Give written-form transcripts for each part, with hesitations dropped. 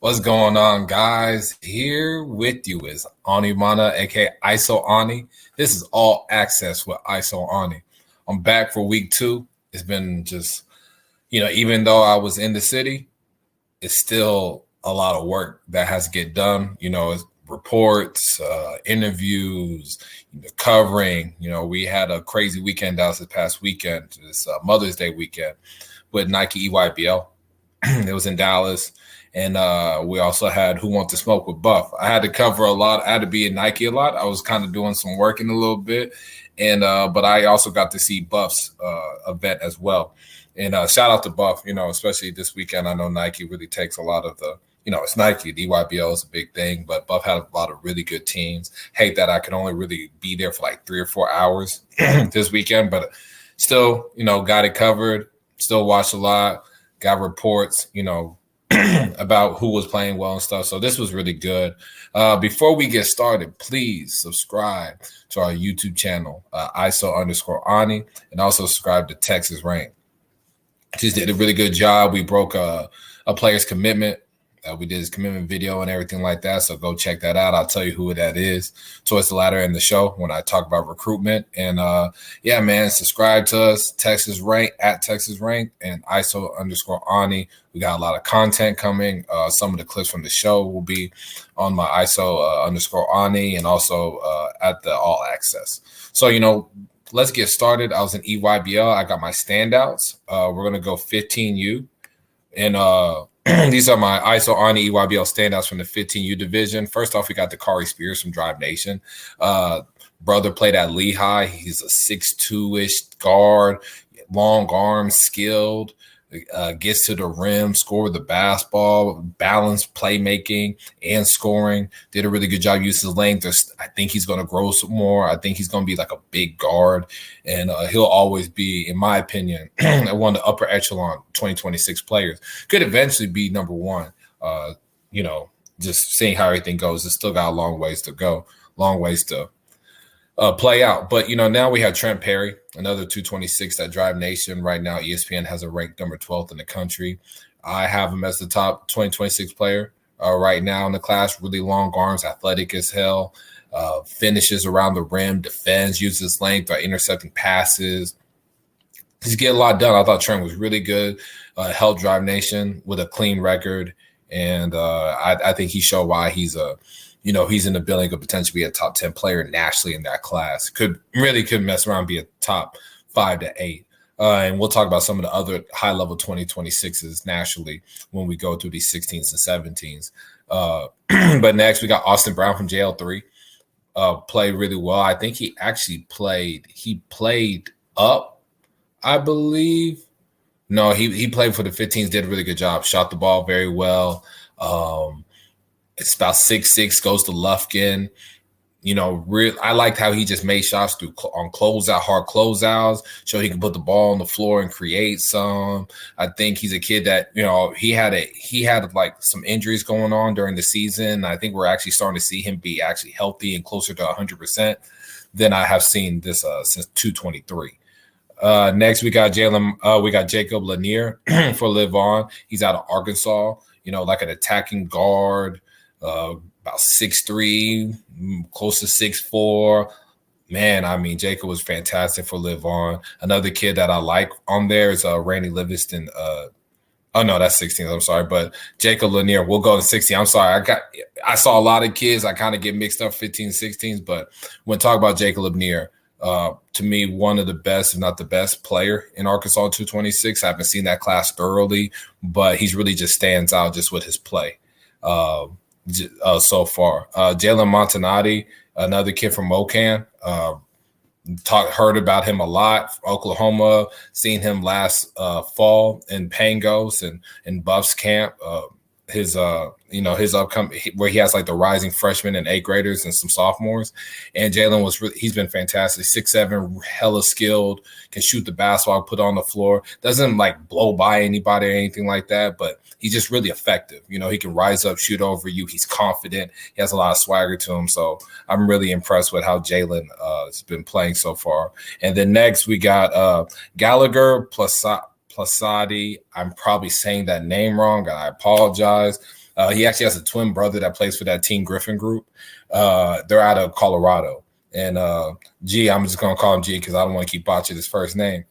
What's going on, guys? Here with you is Ani Umana, aka ISO Ani. This is all access with ISO Ani. I'm back for week 2. It's been just, even though I was in the city, it's still a lot of work that has to get done. It's reports, interviews, covering. We had a crazy weekend out this past weekend, this Mother's Day weekend with Nike EYBL. It was in Dallas. And we also had Who Want to Smoke with Buff. I had to cover a lot. I had to be in Nike a lot. I was kind of doing some working a little bit. And but I also got to see Buff's event as well. And shout out to Buff, especially this weekend. I know Nike really takes a lot of the, it's Nike. The EYBL is a big thing, but Buff had a lot of really good teams. Hate that I could only really be there for like 3 or 4 hours this weekend, but still, got it covered. Still watched a lot. Got reports, about who was playing well and stuff. So this was really good. Before we get started, please subscribe to our YouTube channel, ISO_Ani, and also subscribe to Texas Rank. Just did a really good job. We broke a player's commitment. We did his commitment video and everything like that. So go check that out. I'll tell you who that is towards the latter in the show when I talk about recruitment. And yeah, man, subscribe to us, Texas Rank, at Texas Rank, and ISO_Ani. We got a lot of content coming. Some of the clips from the show will be on my ISO_Ani and also at the All Access. So, let's get started. I was in EYBL. I got my standouts. We're going to go 15U. And these are my ISO Ani EYBL standouts from the 15U division. First off, we got the Kari Spears from Drive Nation. Brother played at Lehigh. He's a 6'2"-ish guard, long arms, skilled, gets to the rim, score with the basketball, balanced playmaking and scoring. Did a really good job using his length. I think he's going to grow some more. I think he's going to be like a big guard, and he'll always be, in my opinion, one of the upper echelon 2026 players. Could eventually be number one. Just seeing how everything goes. It's still got a long ways to go, long ways to play out. But, now we have Trent Perry, another 226 at Drive Nation. Right now, ESPN has a ranked number 12th in the country. I have him as the top 2026 player right now in the class. Really long arms, athletic as hell, finishes around the rim, defends, uses length by intercepting passes. He's getting a lot done. I thought Trent was really good, held Drive Nation with a clean record. And I think he showed why he's he's in the building, could potentially be a top 10 player nationally in that class. Could mess around and be a top 5 to 8. And we'll talk about some of the other high-level 2026s nationally when we go through these 16s and 17s. But next, we got Austin Brown from JL3. Played really well. I think he actually played up, I believe. No, he played for the 15s, did a really good job. Shot the ball very well. It's about 6'6", goes to Lufkin. I liked how he just made shots on closeout, hard closeouts, so he can put the ball on the floor and create some. I think he's a kid that, he had like some injuries going on during the season. I think we're actually starting to see him be actually healthy and closer to 100% than I have seen this since 223. Next, we got Jacob Lanier for Live On. He's out of Arkansas, like an attacking guard. About 6'3", close to 6'4". Man, Jacob was fantastic for Live On. Another kid that I like on there is Randy Livingston. Oh no, that's 16. I'm sorry, but Jacob Lanier. We'll go to 16. I'm sorry. I saw a lot of kids. I kind of get mixed up 15, 16s, but when talk about Jacob Lanier, to me, one of the best, if not the best player in Arkansas 226. I haven't seen that class thoroughly, but he's really just stands out just with his play. So far. Jalen Montanati, another kid from Mocan, heard about him a lot. Oklahoma, seen him last fall in Pangos and Buffs camp. His upcoming, where he has like the rising freshmen and 8th graders and some sophomores. And Jalen he's been fantastic. 6'7", hella skilled, can shoot the basketball, put on the floor. Doesn't like blow by anybody or anything like that, but he's just really effective. He can rise up, shoot over you. He's confident. He has a lot of swagger to him. So I'm really impressed with how Jalen has been playing so far. And then next we got Gallagher Plasadi. I'm probably saying that name wrong, and I apologize. He actually has a twin brother that plays for that Team Griffin group. They're out of Colorado. And G, I'm just gonna call him G because I don't want to keep botching his first name.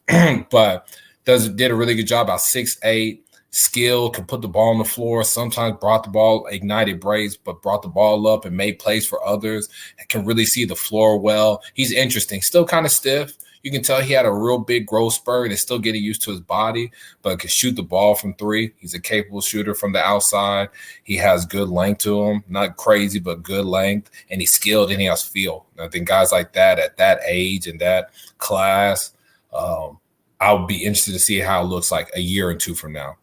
But did a really good job. About 6'8", skill, can put the ball on the floor. Sometimes brought the ball, ignited breaks, but brought the ball up and made plays for others. Can really see the floor well. He's interesting. Still kind of stiff. You can tell he had a real big growth spurt and is still getting used to his body, but can shoot the ball from three. He's a capable shooter from the outside. He has good length to him, not crazy, but good length. And he's skilled and he has feel. I think guys like that at that age and that class, I'll be interested to see how it looks like a year or two from now.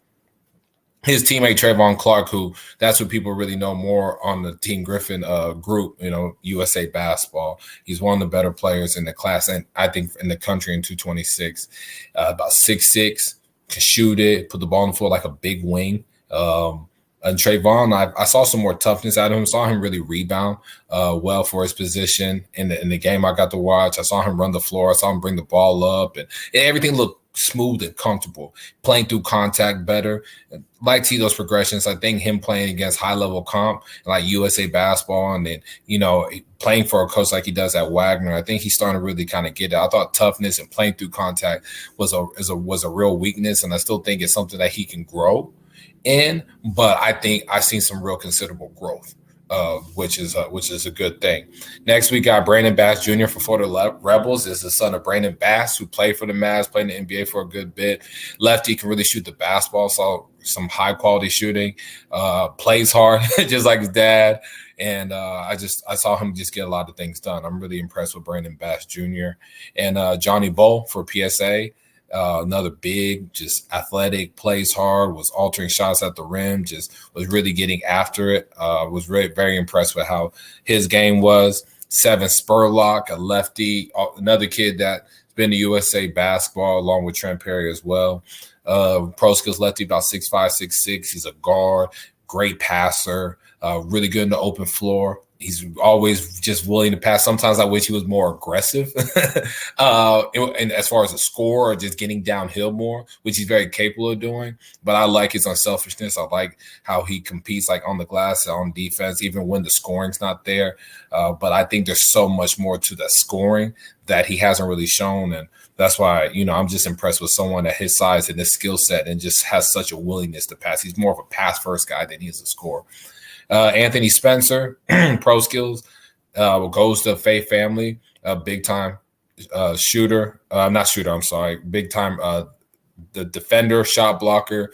His teammate Trayvon Clark, who that's what people really know more on the Team Griffin group, USA basketball. He's one of the better players in the class, and I think in the country in 226. About 6'6", can shoot it, put the ball on the floor like a big wing. And Trayvon, I saw some more toughness out of him. Saw him really rebound well for his position in the game I got to watch. I saw him run the floor. I saw him bring the ball up, and everything looked smooth and comfortable, playing through contact better. Like see those progressions. I think him playing against high level comp like USA basketball, and then playing for a coach like he does at Wagner, I think he's starting to really kind of get it. I thought toughness and playing through contact was a real weakness, and I still think it's something that he can grow in. But I think I've seen some real considerable growth. Which is a good thing. Next, we got Brandon Bass Jr. for Florida Rebels. Is the son of Brandon Bass, who played for the Mavs, played in the NBA for a good bit. Lefty, can really shoot the basketball. Saw some high quality shooting. Plays hard, just like his dad. And I saw him just get a lot of things done. I'm really impressed with Brandon Bass Jr. And Johnny Bull for PSA. Another big, just athletic, plays hard, was altering shots at the rim, just was really getting after it. Was really very impressed with how his game was. 7 Spurlock, a lefty, another kid that's been to USA basketball along with Trent Perry as well. Pro skills lefty, about 6'5", 6'6". He's a guard, great passer, really good in the open floor. He's always just willing to pass. Sometimes I wish he was more aggressive and as far as a score or just getting downhill more, which he's very capable of doing. But I like his unselfishness. I like how he competes like on the glass, on defense, even when the scoring's not there. But I think there's so much more to the scoring that he hasn't really shown. And that's why, I'm just impressed with someone at his size and his skill set and just has such a willingness to pass. He's more of a pass-first guy than he is a scorer. Anthony Spencer, pro skills, goes to Faye family, big time shooter. Not shooter, I'm sorry. Big time the defender, shot blocker,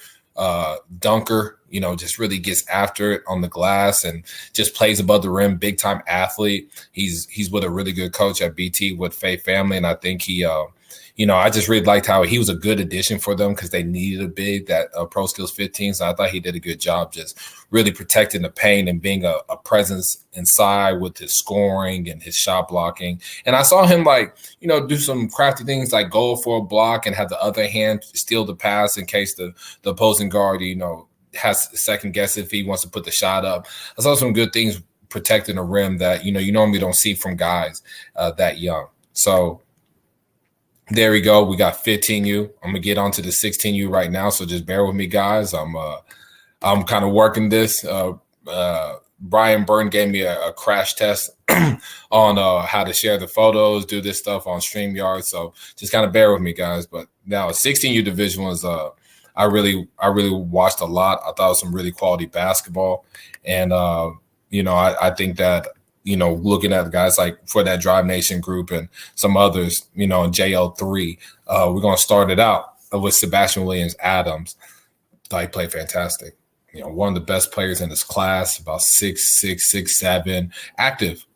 dunker, just really gets after it on the glass and just plays above the rim, big time athlete. He's with a really good coach at BT with Faye family. And I think he I just really liked how he was a good addition for them because they needed a big that Pro Skills 15. So I thought he did a good job just really protecting the paint and being a presence inside with his scoring and his shot blocking. And I saw him do some crafty things like go for a block and have the other hand steal the pass in case the opposing guard, has second guess if he wants to put the shot up. I saw some good things protecting the rim that, you normally don't see from guys that young. So there we go. We got 15U. I'm gonna get onto the 16U right now, so just bear with me, guys. I'm kind of working this. Brian Byrne gave me a crash test on how to share the photos, do this stuff on StreamYard. So just kind of bear with me, guys. But now 16U Division was I really watched a lot. I thought it was some really quality basketball, and I think that. Looking at guys like for that Drive Nation group and some others, in JL3, we're going to start it out with Sebastian Williams Adams. Thought he played fantastic. One of the best players in his class, about 6'6", 6'7", active,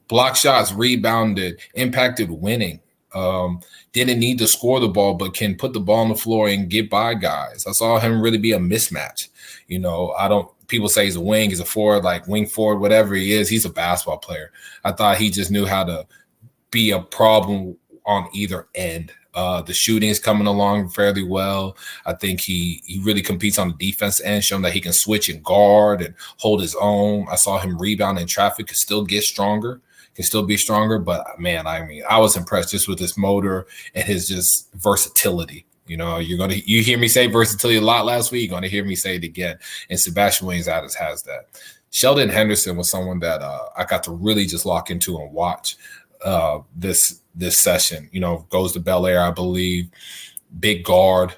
block shots, rebounded, impacted winning. Didn't need to score the ball, but can put the ball on the floor and get by guys. I saw him really be a mismatch. People say he's a wing, he's a forward, like wing forward, whatever he is, he's a basketball player. I thought he just knew how to be a problem on either end. The shooting is coming along fairly well. I think he really competes on the defense end, showing that he can switch and guard and hold his own. I saw him rebound in traffic, could still get stronger, can still be stronger. But, man, I was impressed just with his motor and his just versatility. You hear me say versatility a lot last week. You're gonna hear me say it again. And Sebastian Williams-Adams has that. Sheldon Henderson was someone that I got to really just lock into and watch this session. Goes to Bel Air, I believe. Big guard.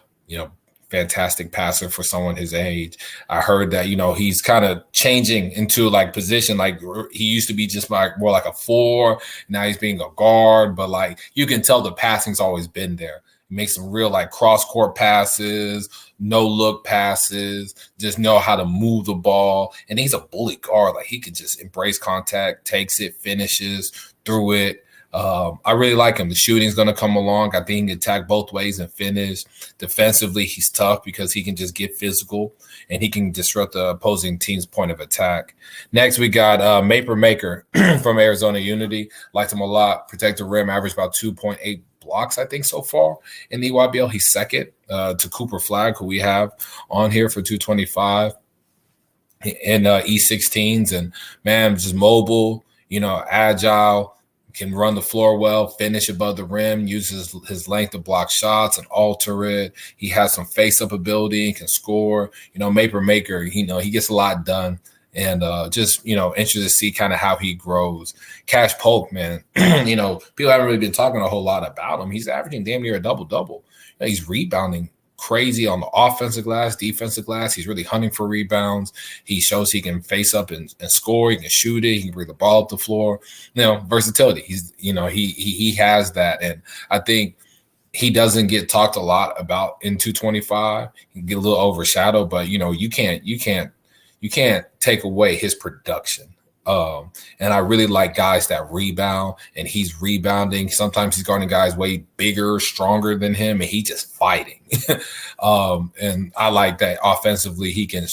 Fantastic passer for someone his age. I heard that, he's kind of changing into like position. Like he used to be just like more like a 4. Now he's being a guard, but like you can tell the passing's always been there. He makes some real like cross court passes, no look passes, just know how to move the ball. And he's a bully guard. Like he could just embrace contact, takes it, finishes through it. I really like him. The shooting's going to come along. I think he can attack both ways and finish. Defensively, he's tough because he can just get physical and he can disrupt the opposing team's point of attack. Next, we got Maker from Arizona Unity. Liked him a lot. Protect the rim, averaged about 2.8 blocks, I think, so far in the EYBL. He's second to Cooper Flagg, who we have on here for 225 in E16s. And, man, just mobile, agile. Can run the floor well, finish above the rim, uses his length to block shots and alter it. He has some face-up ability and can score. Maker, he gets a lot done. And interested to see kind of how he grows. Cash Polk, man, people haven't really been talking a whole lot about him. He's averaging damn near a double-double. He's rebounding crazy on the offensive glass, defensive glass. He's really hunting for rebounds. He shows he can face up and score. He can shoot it. He can bring the ball up the floor. Versatility. He has that. And I think he doesn't get talked a lot about in 225. He can get a little overshadowed, but you can't take away his production. And I really like guys that rebound, and he's rebounding. Sometimes he's guarding guys way bigger, stronger than him, and he just fighting. And I like that offensively. He can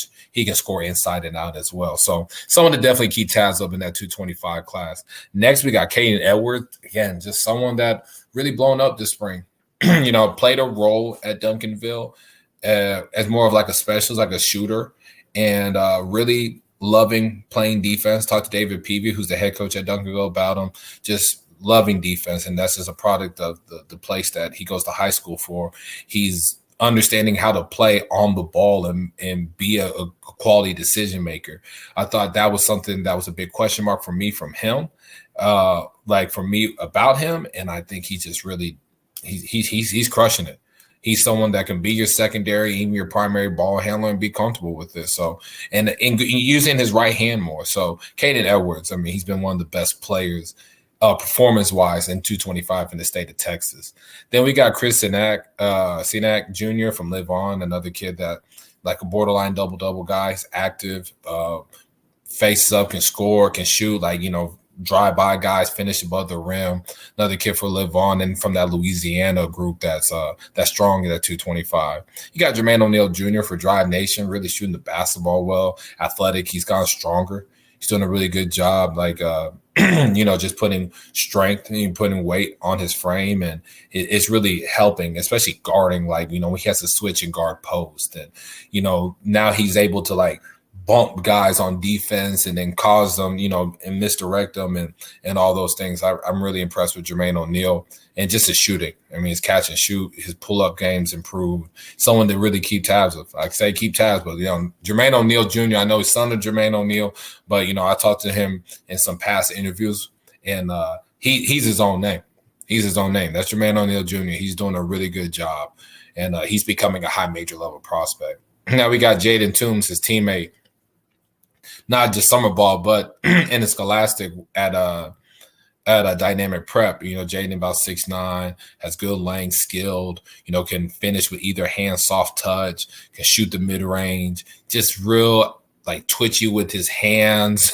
score inside and out as well. So someone to definitely keep tabs up in that 225 class. Next, we got Caden Edwards. Again, just someone that really blown up this spring. Played a role at Duncanville as more of like a specialist, like a shooter, and really loving playing defense. Talked to David Peavy, who's the head coach at Duncanville, about him. Just loving defense, and that's just a product of the place that he goes to high school for. He's understanding how to play on the ball and be a quality decision maker. I thought that was something that was a big question mark for me from him, for me about him, and I think he's just really he's crushing it. He's someone that can be your secondary, even your primary ball handler, and be comfortable with this. So, and using his right hand more. So, Caden Edwards, he's been one of the best players performance-wise in 225 in the state of Texas. Then we got Chris Sinak Jr. from Live On, another kid that like a borderline double-double guy. He's active, faces up, can score, can shoot, drive-by guys, finish above the rim. Another kid for Live On, and from that Louisiana group that's strong at 225. You got Jermaine O'Neal Jr. for Drive Nation, really shooting the basketball well, athletic. He's gotten stronger. He's doing a really good job, just putting strength and putting weight on his frame, and it's really helping, especially guarding. When he has to switch and guard post, and now he's able to bump guys on defense and then cause them, and misdirect them and all those things. I'm really impressed with Jermaine O'Neal and just his shooting. His catch and shoot, his pull-up game's improved. Someone to really keep tabs of. I say keep tabs, but, Jermaine O'Neal Jr., I know he's son of Jermaine O'Neal, but, I talked to him in some past interviews, and he's his own name. He's his own name. That's Jermaine O'Neal Jr. He's doing a really good job, and he's becoming a high major level prospect. Now we got Jaden Toombs, his teammate, not just summer ball, but in the Scholastic at a dynamic prep. Jaden about 6'9", has good length, skilled, can finish with either hand, soft touch, can shoot the mid-range, just real twitchy with his hands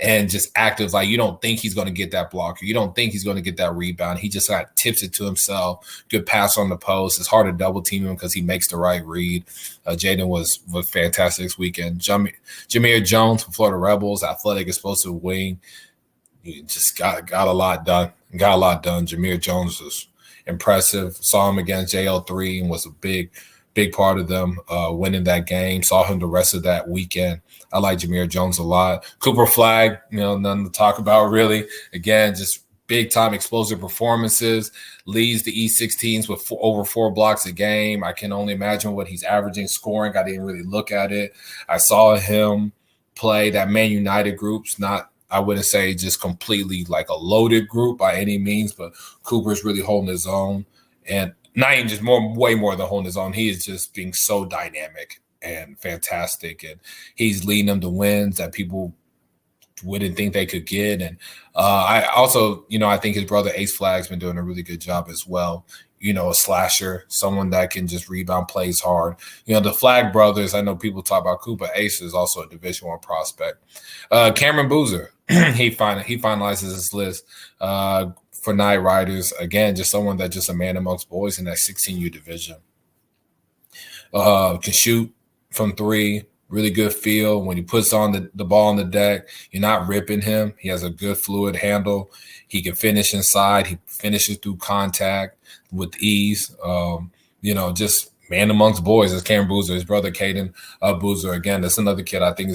and just active. You don't think he's going to get that blocker. You don't think he's going to get that rebound. He just tips it to himself. Good pass on the post. It's hard to double team him because he makes the right read. Jaden was fantastic this weekend. Jameer Jones from Florida Rebels, athletic, explosive wing. He just got a lot done. Jameer Jones was impressive. Saw him against JL3 and was a big part of them winning that game. Saw him the rest of that weekend. I like Jameer Jones a lot. Cooper Flagg, nothing to talk about really. Again, just big time explosive performances, leads the E16s with over 4 blocks a game. I can only imagine what he's averaging scoring. I didn't really look at it. I saw him play that Man United group's not, I wouldn't say just completely like a loaded group by any means, but Cooper's really holding his own, and not even just way more than holding his own. He is just being so dynamic and fantastic, and he's leading them to wins that people wouldn't think they could get. And I also, I think his brother Ace Flag's been doing a really good job as well. A slasher, someone that can just rebound, plays hard. The Flag brothers, I know people talk about Cooper. Ace is also a Division I prospect. Cameron Boozer, he finalizes his list for Night Riders. Again, just someone that's just a man amongst boys in that 16U division. Can shoot from 3. Really good feel. When he puts on the ball on the deck, you're not ripping him. He has a good fluid handle. He can finish inside. He finishes through contact with ease. Just man amongst boys. As Cameron Boozer, his brother Caden Boozer. Again, that's another kid I think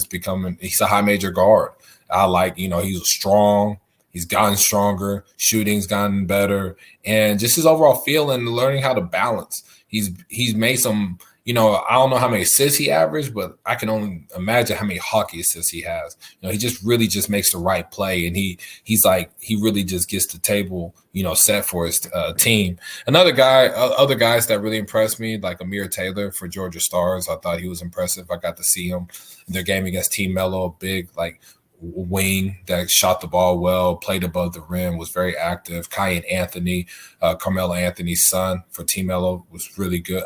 he's a high major guard. I like, he's strong. He's gotten stronger. Shooting's gotten better. And just his overall feel and learning how to balance. He's made some – I don't know how many assists he averaged, but I can only imagine how many hockey assists he has. He just really just makes the right play, and he really just gets the table, set for his team. Other guys that really impressed me, like Amir Taylor for Georgia Stars. I thought he was impressive. I got to see him in their game against Team Mello, a big wing that shot the ball well, played above the rim, was very active. Kyan Anthony, Carmelo Anthony's son for Team Mello, was really good.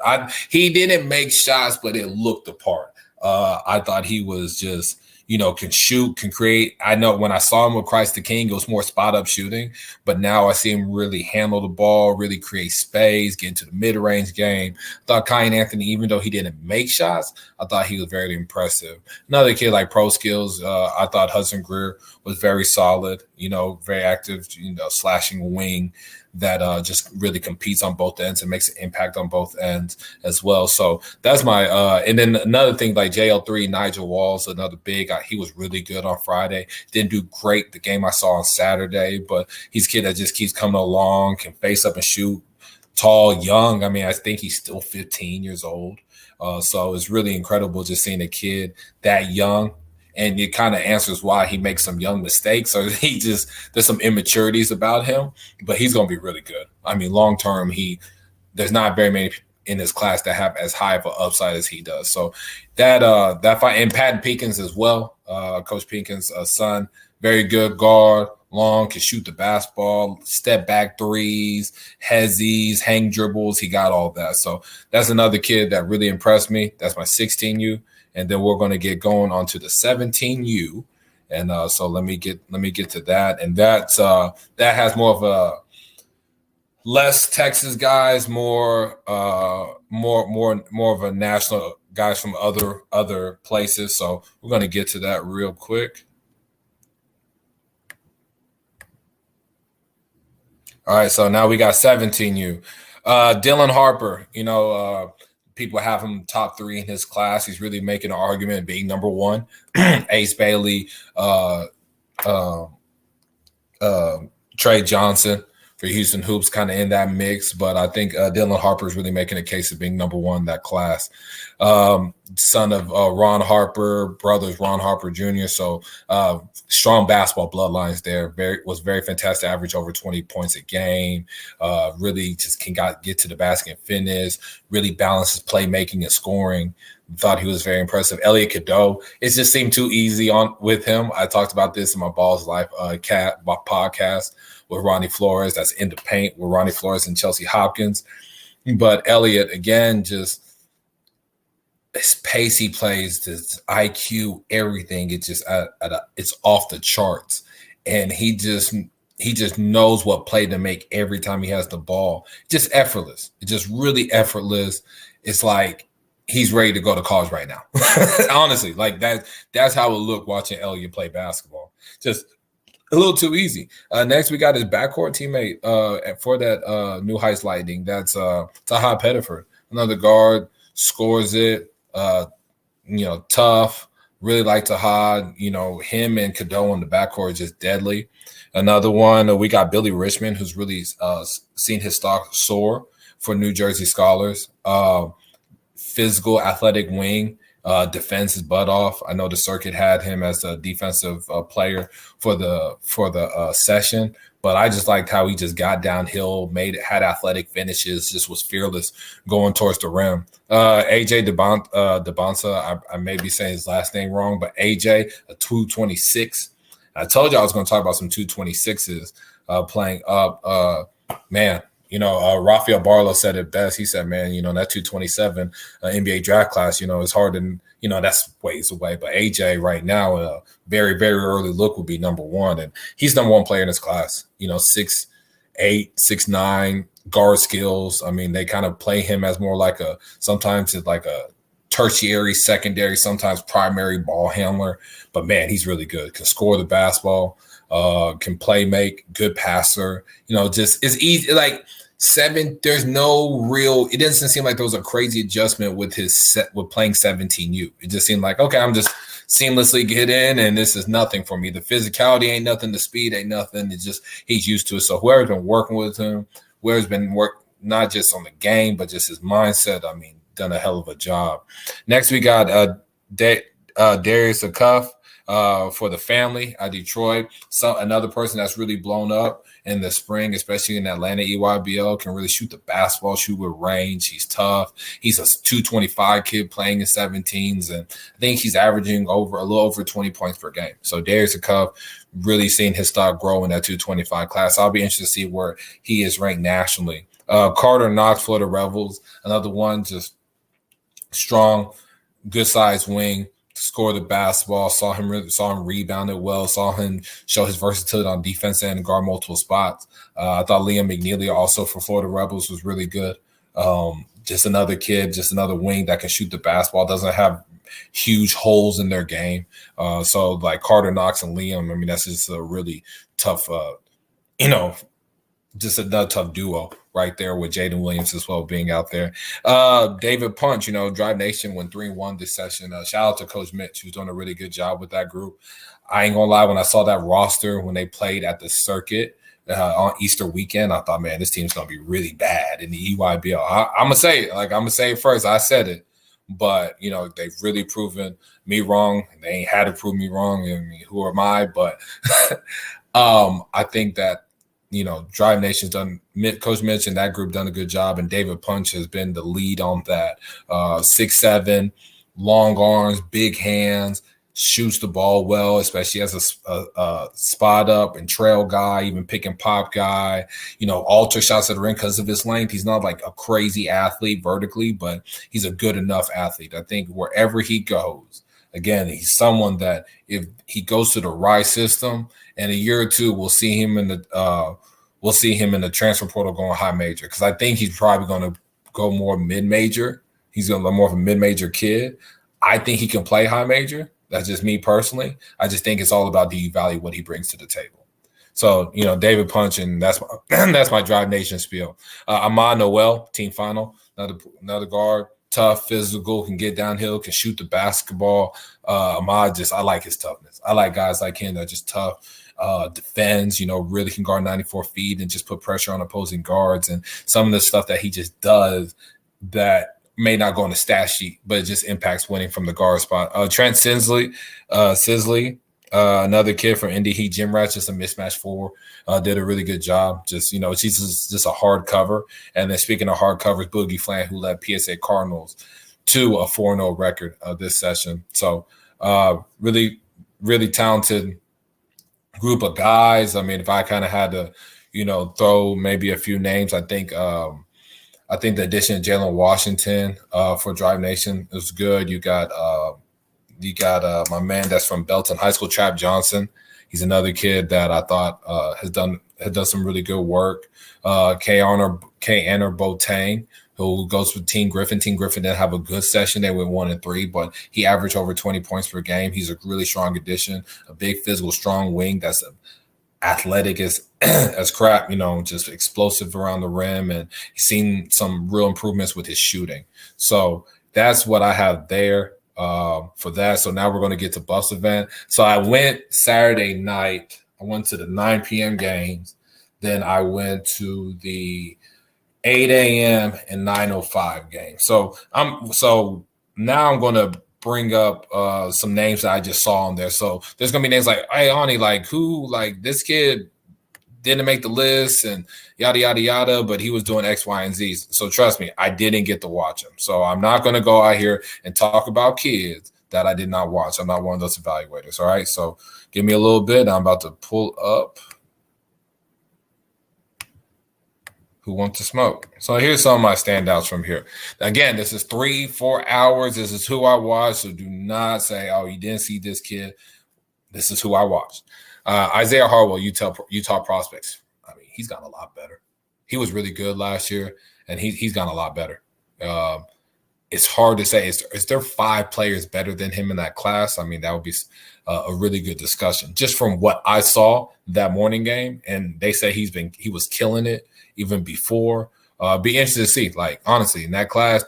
He didn't make shots, but it looked the part. I thought he was just, can shoot, can create. I know when I saw him with Christ the King, it was more spot-up shooting, but now I see him really handle the ball, really create space, get into the mid-range game. I thought Kyan Anthony, even though he didn't make shots, I thought he was very impressive. Another kid like Pro Skills, I thought Hudson Greer was very solid, very active, slashing wing that just really competes on both ends and makes an impact on both ends as well. So that's my and then another thing like JL3, Nigel Walls, another big, he was really good on Friday. Didn't do great the game I saw on Saturday, but he's a kid that just keeps coming along, can face up and shoot, tall, young. I mean, I think he's still 15 years old. So it's really incredible just seeing a kid that young. And it kind of answers why he makes some young mistakes. Or there's some immaturities about him, but he's going to be really good. I mean, long term, there's not very many in his class that have as high of an upside as he does. So that fight, and Patton Pinkins as well, Coach Pinkins' son, very good guard, long, can shoot the basketball, step back threes, hezzies, hang dribbles. He got all that. So that's another kid that really impressed me. That's my 16U. And then we're going to get going on to the 17U, and so let me get to that. And that has more of a less Texas guys, more of a national guys from other places. So we're going to get to that real quick. All right, so now we got 17U. Dylan Harper, people have him top 3 in his class. He's really making an argument of being number 1. Ace Bailey, Trey Johnson for Houston Hoops kind of in that mix. But I think Dylan Harper is really making a case of being number 1 in that class. Son of Ron Harper, brothers Ron Harper Jr. So strong basketball bloodlines there. Was very fantastic. Average over 20 points a game. Really just can get to the basket and finish. Really balances playmaking and scoring. Thought he was very impressive. Elliot Cadeau. It just seemed too easy with him. I talked about this in my Balls Life podcast with Ronnie Flores. That's in the paint with Ronnie Flores and Chelsea Hopkins. But Elliot, again, just his pace he plays, his IQ, everything, it's just it's off the charts. And he just knows what play to make every time he has the ball. Just effortless. It's just really effortless. It's like he's ready to go to college right now. Honestly, like that's how it looked watching Elliot play basketball. Just a little too easy. Next, we got his backcourt teammate for that New Heights Lightning. That's Taha Pettiford, another guard, scores it. Tough, Really like Tahad. Him and Cadeau in the backcourt is just deadly. Another one, we got Billy Richmond, who's really seen his stock soar for New Jersey Scholars. Physical, athletic wing, defends his butt off. I know the circuit had him as a defensive player for the session, but I just liked how he just got downhill, had athletic finishes, just was fearless going towards the rim. AJ Debonsa, I may be saying his last name wrong, but AJ, a 226. I told you I was going to talk about some 226s playing up. Man, Rafael Barlow said it best. He said, man, that 227 NBA draft class, it's hard to, that's ways away. But AJ right now, a very, very early look would be number one. And he's number one player in his class, 6'8", 6'9", guard skills. I mean, they kind of play him as more like sometimes it's like a tertiary, secondary, sometimes primary ball handler. But man, he's really good. Can score the basketball, can play make, good passer. Just it's easy. Like there's no real. It doesn't seem like there was a crazy adjustment with with playing 17U. It just seemed like, okay, I'm just seamlessly get in, and this is nothing for me. The physicality ain't nothing. The speed ain't nothing. It's just he's used to it. So whoever's been working with him, whoever's been not just on the game, but just his mindset. I mean, done a hell of a job. Next, we got Darius Acuff for the family at Detroit. So another person that's really blown up in the spring, especially in Atlanta EYBL, can really shoot the basketball, shoot with range. He's tough. He's a 225 kid playing in 17s, and I think he's averaging a little over 20 points per game. So Darius Acuff, really seeing his stock grow in that 225 class. I'll be interested to see where he is ranked nationally. Carter Knox for the Rebels, another one, just strong, good size wing, score the basketball, saw him rebound it well, saw him show his versatility on defense and guard multiple spots. I thought Liam McNeely also for Florida Rebels was really good. Just another kid, just another wing that can shoot the basketball, doesn't have huge holes in their game. So like Carter Knox and Liam, I mean, that's just a really tough, just another tough duo right there with Jaden Williams as well being out there. David Punch, Drive Nation went 3-1 this session. Shout out to Coach Mitch, who's doing a really good job with that group. I ain't gonna lie, when I saw that roster when they played at the circuit on Easter weekend, I thought, man, this team's gonna be really bad in the EYBL. I'm gonna say it first. I said it, but they've really proven me wrong. They ain't had to prove me wrong. I mean, who am I? But I think that Drive Nation's done. Coach Mitch and that group done a good job, and David Punch has been the lead on that. 6'7", long arms, big hands, shoots the ball well, especially as a spot up and trail guy, even pick and pop guy. Alter shots at the rim because of his length. He's not like a crazy athlete vertically, but he's a good enough athlete. I think wherever he goes, again, he's someone that if he goes to the right system, in a year or two, we'll see him in the transfer portal going high major, because I think he's probably going to go more mid-major. He's going to be more of a mid-major kid. I think he can play high major. That's just me personally. I just think it's all about do you value what he brings to the table. So, David Punch, and that's my Drive Nation spiel. Ahmad Noel, team final, another guard. Tough, physical, can get downhill, can shoot the basketball. Ahmad, I like his toughness. I like guys like him that are just tough, defends, really can guard 94 feet and just put pressure on opposing guards. And some of the stuff that he just does that may not go on the stat sheet, but it just impacts winning from the guard spot. Trent Sisley, another kid from Indy Heat Gym Rats, just a mismatch forward, did a really good job. She's just a hard cover. And then speaking of hard covers, Boogie Flan, who led PSA Cardinals to a 4-0 record this session. So really, really talented group of guys. I mean, if I kind of had to, throw maybe a few names, I think the addition of Jalen Washington for Drive Nation is good. You got my man that's from Belton High School, Trap Johnson. He's another kid that I thought has done some really good work. K. Anner Boateng, who goes with Team Griffin. Team Griffin didn't have a good session. They went 1-3, but he averaged over 20 points per game. He's a really strong addition, a big physical, strong wing that's athletic as crap, just explosive around the rim, and he's seen some real improvements with his shooting. So that's what I have there. for that. So now we're going to get to bus event. So I went Saturday night. I went to the 9 p.m. games. Then I went to the 8 a.m. and 9:05 games. So now I'm going to bring up some names that I just saw on there. So there's going to be names like, hey, Ani, like who, like this kid didn't make the list and yada, yada, yada, but he was doing X, Y, and Z. So trust me, I didn't get to watch him. So I'm not going to go out here and talk about kids that I did not watch. I'm not one of those evaluators. All right. So give me a little bit. I'm about to pull up who wants to smoke. So here's some of my standouts from here. Again, this is 3-4 hours. This is who I watched. So do not say, oh, you didn't see this kid. This is who I watched. Isaiah Harwell, Utah prospects. I mean, he's gotten a lot better. He was really good last year, and he's gotten a lot better. It's hard to say. Is there 5 players better than him in that class? I mean, that would be a really good discussion. Just from what I saw that morning game, and they say he was killing it even before. Be interested to see. Like honestly, in that class,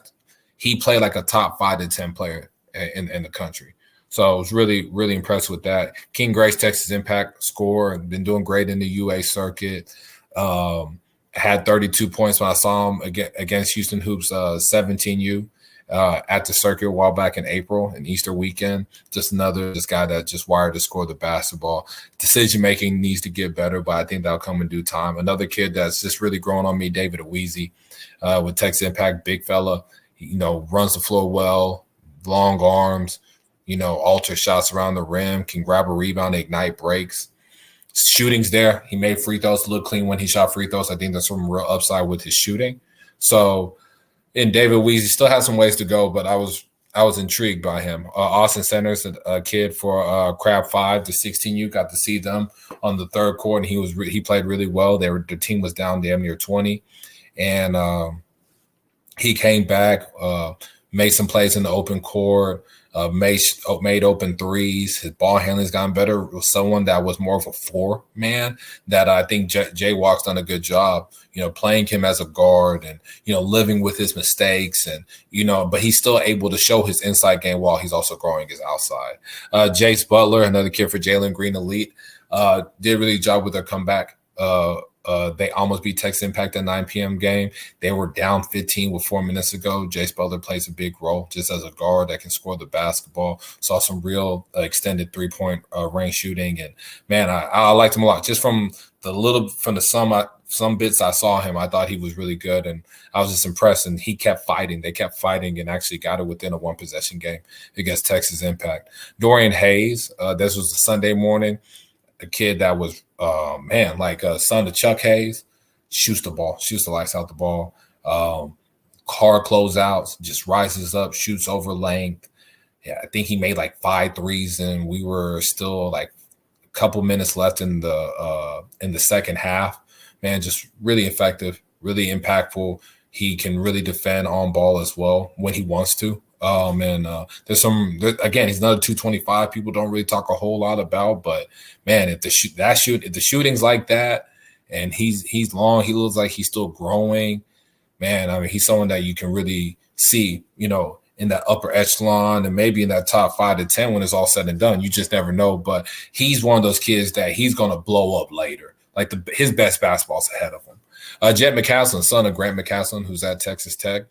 he played like a top 5 to 10 player in the country. So I was really, really impressed with that. King Grace, Texas Impact score, been doing great in the UA circuit. Had 32 points when I saw him against Houston Hoops 17U at the circuit a while back in April and Easter weekend. Just this guy that just wired to score the basketball. Decision making needs to get better, but I think that'll come in due time. Another kid that's just really growing on me, David Aweezy with Texas Impact, big fella. Runs the floor well, long arms. Alter shots around the rim, can grab a rebound, ignite breaks. Shooting's there. He made free throws, look clean when he shot free throws. I think there's some real upside with his shooting. So, and David Weezy still has some ways to go, but I was intrigued by him. Austin Centers, a kid for Crab 5 to 16U, got to see them on the third court, and he played really well. The team was down damn near 20, and he came back, made some plays in the open court. Made open threes. His ball handling's gotten better. Was someone that was more of a 4-man that I think Jay Walk's done a good job, playing him as a guard and, living with his mistakes and, but he's still able to show his inside game while he's also growing his outside. Jace Butler, another kid for Jalen Green Elite, did a really good job with their comeback. They almost beat Texas Impact at 9 p.m. game. They were down 15 with 4 minutes to go. Jace Butler plays a big role just as a guard that can score the basketball. Saw some real extended 3-point range shooting. And, man, I liked him a lot. Just from some bits I saw him, I thought he was really good. And I was just impressed. And he kept fighting. They kept fighting and actually got it within a 1-possession game against Texas Impact. Dorian Hayes, this was a Sunday morning. A kid that was, like a son to Chuck Hayes, shoots the lights out the ball. Hard closeouts, just rises up, shoots over length. Yeah, I think he made like 5 threes, and we were still like a couple minutes left in the second half. Man, just really effective, really impactful. He can really defend on ball as well when he wants to. There's he's another 225 people don't really talk a whole lot about, but man, if the shooting's like that and he's long, he looks like he's still growing, man. I mean, he's someone that you can really see, in that upper echelon and maybe in that top 5 to 10 when it's all said and done. You just never know, but he's one of those kids that he's going to blow up later. Like his best basketball's ahead of him. Jet McCaslin, son of Grant McCaslin, who's at Texas Tech.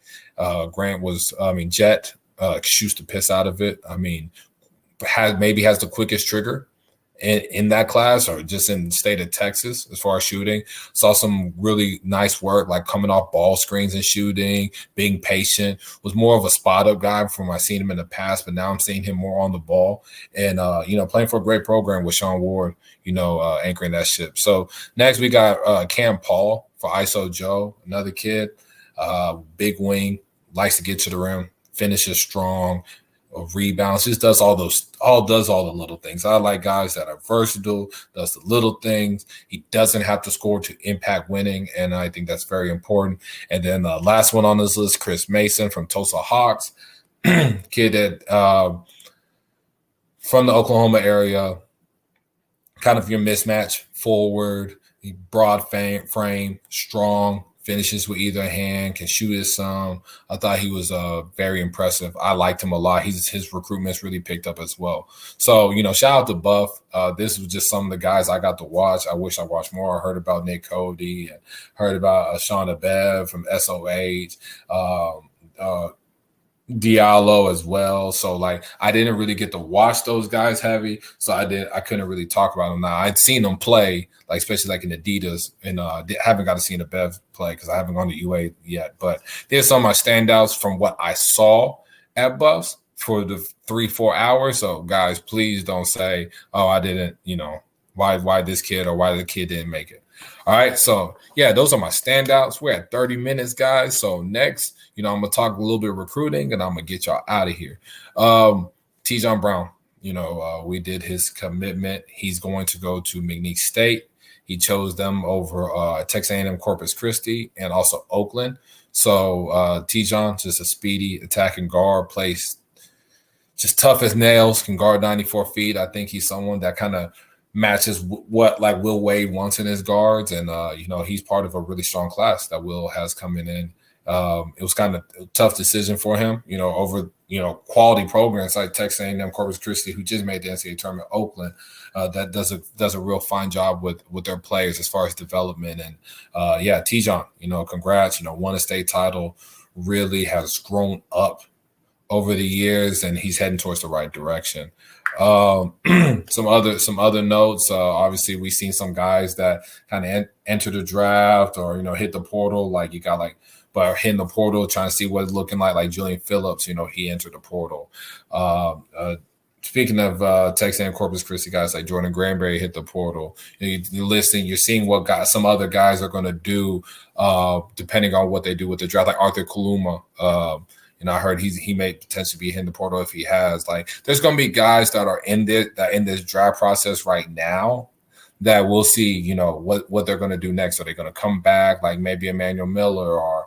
Jet shoots the piss out of it. I mean, has the quickest trigger in that class or just in the state of Texas as far as shooting. Saw some really nice work, like coming off ball screens and shooting, being patient. Was more of a spot-up guy from I seen him in the past, but now I'm seeing him more on the ball. And, playing for a great program with Sean Ward, anchoring that ship. So next we got Cam Paul for ISO Joe, another kid, big wing, likes to get to the rim, finishes strong, rebounds, just does all the little things. I like guys that are versatile, does the little things. He doesn't have to score to impact winning, and I think that's very important. And then the last one on this list, Chris Mason from Tulsa Hawks, kid that from the Oklahoma area, kind of your mismatch forward, broad frame, strong, finishes with either hand, can shoot his some. I thought he was very impressive. I liked him a lot. His recruitment's really picked up as well. So, shout out to Buff. This was just some of the guys I got to watch. I wish I watched more. I heard about Nick Cody and heard about Shauna Bev from SOH. Diallo as well. So I didn't really get to watch those guys heavy. So I couldn't really talk about them now. I'd seen them play, especially in Adidas, and haven't got to see the Bev play because I haven't gone to UA yet. But there's some of my standouts from what I saw at Buffs for the 3-4 hours. So guys, please don't say, oh, I didn't, why this kid or why the kid didn't make it. All right. So yeah, those are my standouts. We're at 30 minutes, guys. So next, I'm going to talk a little bit of recruiting and I'm going to get y'all out of here. T-John Brown, we did his commitment. He's going to go to McNeese State. He chose them over Texas A&M Corpus Christi and also Oakland. So T-John, just a speedy attacking guard, plays just tough as nails, can guard 94 feet. I think he's someone that kind of matches what Will Wade wants in his guards. And, he's part of a really strong class that Will has coming in. It was kind of a tough decision for him, over, quality programs like Texas A&M Corpus Christi, who just made the NCAA tournament, Oakland, that does a real fine job with their players as far as development. And T-John, congrats, won a state title, really has grown up over the years, and he's heading towards the right direction. Some other notes. Obviously, we've seen some guys that kind of enter the draft or hit the portal. But hitting the portal, trying to see what it's looking like Julian Phillips. He entered the portal. Speaking of Texas A&M Corpus Christi guys like Jordan Granberry hit the portal. You're listening. You're seeing what some other guys are going to do depending on what they do with the draft. Like Arthur Kaluma. I heard he may potentially be hitting the portal if he has. There's going to be guys that are in this draft process right now that we'll see, what they're going to do next. Are they going to come back like maybe Emmanuel Miller or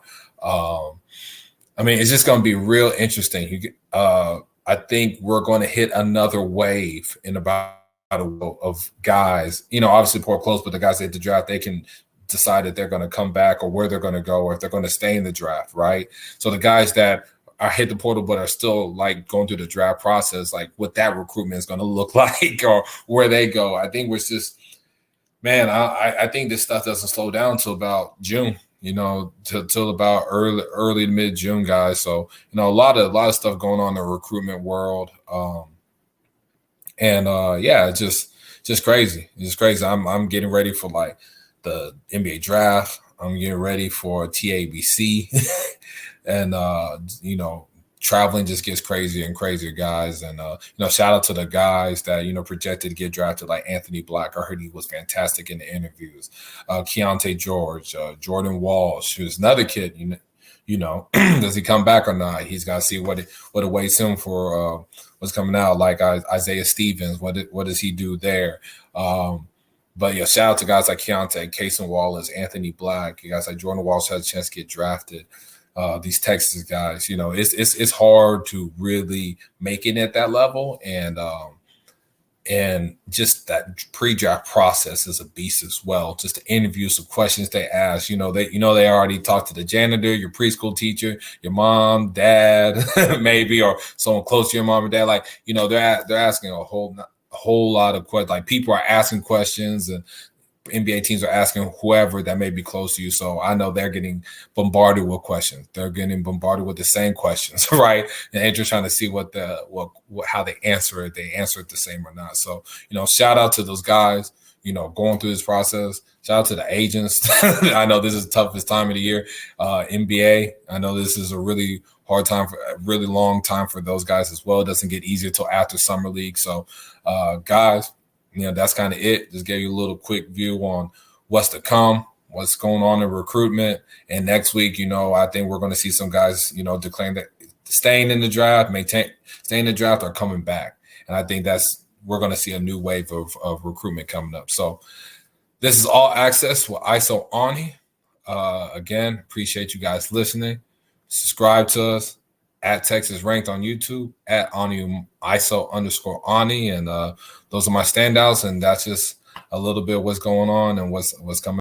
it's just going to be real interesting. I think we're going to hit another wave in about of guys, obviously poor close, but the guys at the draft, they can decide that they're going to come back or where they're going to go or if they're going to stay in the draft, right? So the guys that are hit the portal but are still going through the draft process, what that recruitment is going to look like or where they go. I think we're just, man, I think this stuff doesn't slow down till about June, till about early to mid June, guys. So, a lot of stuff going on in the recruitment world. Just crazy. It's crazy. I'm getting ready for the NBA draft. I'm getting ready for TABC and, traveling just gets crazier and crazier, guys. And, shout out to the guys that, projected to get drafted, like Anthony Black. I heard he was fantastic in the interviews. Keontae George, Jordan Walsh, who's another kid, does he come back or not? He's got to see what awaits him for what's coming out, like Isaiah Stevens. What does he do there? But yeah, shout out to guys like Keontae, Cason Wallace, Anthony Black. You guys like Jordan Walsh had a chance to get drafted. These Texas guys, it's hard to really make it at that level, and just that pre-draft process is a beast as well. Just the interviews, some questions they ask. They already talked to the janitor, your preschool teacher, your mom, dad, maybe, or someone close to your mom or dad. They're asking a whole lot of questions. People are asking questions, and NBA teams are asking whoever that may be close to you. So I know they're getting bombarded with questions. They're getting bombarded with the same questions, right? And they're just trying to see how they answer it. They answer it the same or not. So, shout out to those guys, going through this process. Shout out to the agents. I know this is the toughest time of the year. NBA, I know this is a really hard time, a really long time for those guys as well. It doesn't get easier till after summer league. So, guys, that's kind of it. Just gave you a little quick view on what's to come, what's going on in recruitment. And next week, I think we're going to see some guys, declaring that staying in the draft, staying in the draft or coming back. And I think we're going to see a new wave of recruitment coming up. So this is All Access with ISO Ani. Again, appreciate you guys listening. Subscribe to us at Texas Ranked on YouTube, at Ani ISO_Ani. And those are my standouts. And that's just a little bit of what's going on and what's coming.